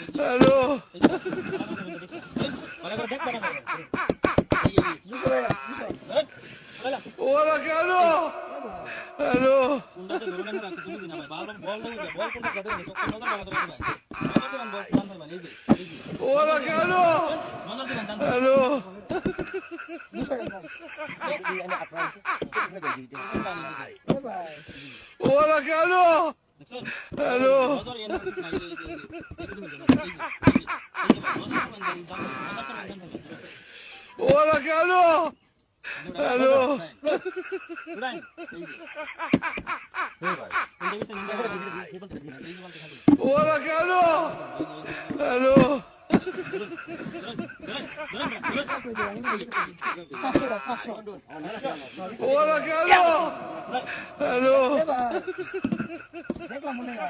hello ওরা কেন hello ওরা কেন হ্যালো ওরা কেন হ্যালো ওরা কেন হ্যালো ওরা কেন হ্যালো ওরা কেন হ্যালো দেখলাম মনে হয়